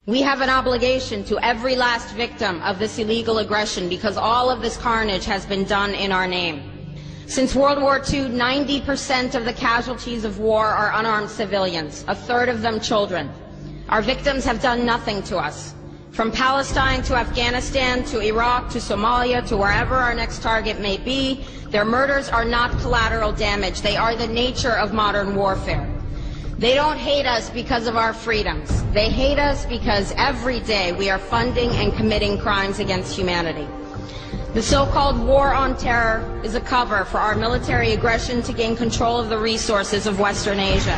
We have an obligation to every last victim of this illegal aggression because all of this carnage has been done in our name. Since World War II, 90% of the casualties of war are unarmed civilians, a third of them children. Our victims have done nothing to us. From Palestine to Afghanistan to Iraq to Somalia to wherever our next target may be, their murders are not collateral damage. They are the nature of modern warfare. They don't hate us because of our freedoms. They hate us because every day we are funding and committing crimes against humanity. The so-called war on terror is a cover for our military aggression to gain control of the resources of Western Asia.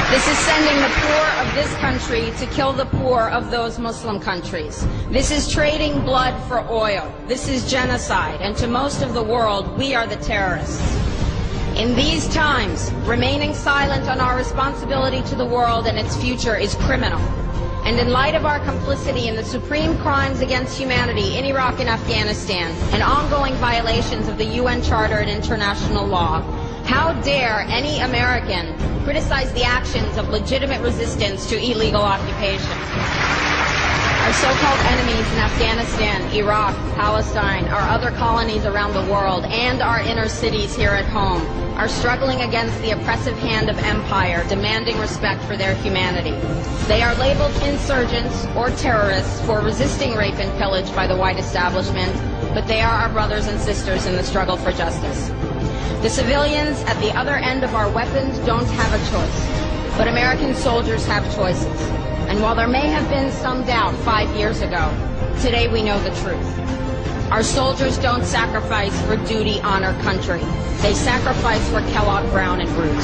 This is sending the poor of this country to kill the poor of those Muslim countries. This is trading blood for oil. This is genocide, and to most of the world, we are the terrorists. In these times, remaining silent on our responsibility to the world and its future is criminal. And in light of our complicity in the supreme crimes against humanity in Iraq and Afghanistan and ongoing violations of the UN Charter and international law, how dare any American criticize the actions of legitimate resistance to illegal occupation? Our so-called enemies in Afghanistan, Iraq, Palestine, our other colonies around the world, and our inner cities here at home are struggling against the oppressive hand of empire, demanding respect for their humanity. They are labeled insurgents or terrorists for resisting rape and pillage by the white establishment, but they are our brothers and sisters in the struggle for justice. The civilians at the other end of our weapons don't have a choice, but American soldiers have choices. And while there may have been some doubt 5 years ago, today we know the truth. Our soldiers don't sacrifice for duty, honor, country. They sacrifice for Kellogg, Brown, and Root.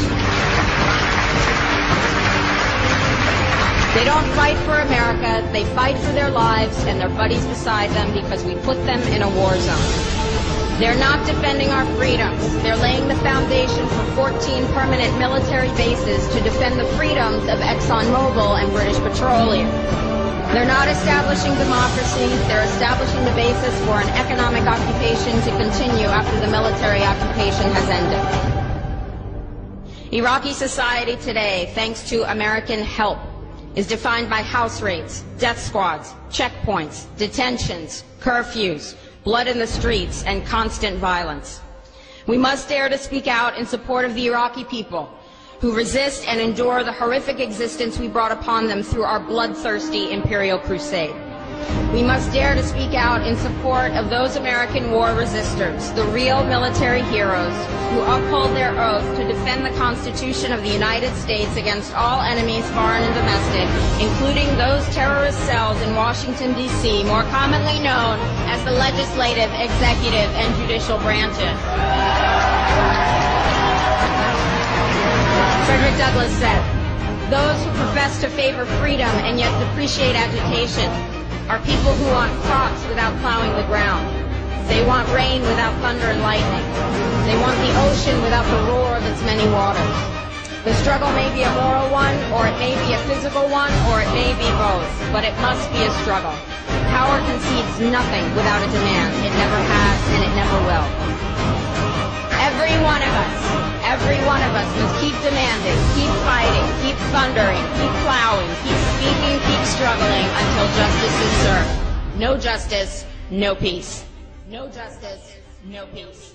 They don't fight for America, they fight for their lives and their buddies beside them because we put them in a war zone. They're not defending our freedoms. They're laying the foundation for 14 permanent military bases to defend the freedoms of ExxonMobil and British Petroleum. They're not establishing democracy. They're establishing the basis for an economic occupation to continue after the military occupation has ended. Iraqi society today, thanks to American help, is defined by house raids, death squads, checkpoints, detentions, curfews, blood in the streets, and constant violence. We must dare to speak out in support of the Iraqi people who resist and endure the horrific existence we brought upon them through our bloodthirsty imperial crusade. We must dare to speak out in support of those American war resistors, the real military heroes who uphold their oath to defend the Constitution of the United States against all enemies, foreign and domestic, including those terrorist cells in Washington, D.C., more commonly known as the legislative, executive, and judicial branches. Frederick Douglass said, "Those who profess to favor freedom and yet depreciate agitation are people who want crops without plowing the ground. They want rain without thunder and lightning. They want the ocean without the roar of its many waters." The struggle may be a moral one, or it may be a physical one, or it may be both, but it must be a struggle. Power concedes nothing without a demand. It never has, and it never will. Every one of us must keep demanding, keep fighting, keep thundering, keep plowing, keep speaking, keep struggling until justice is served. No justice, no peace. No justice, no peace.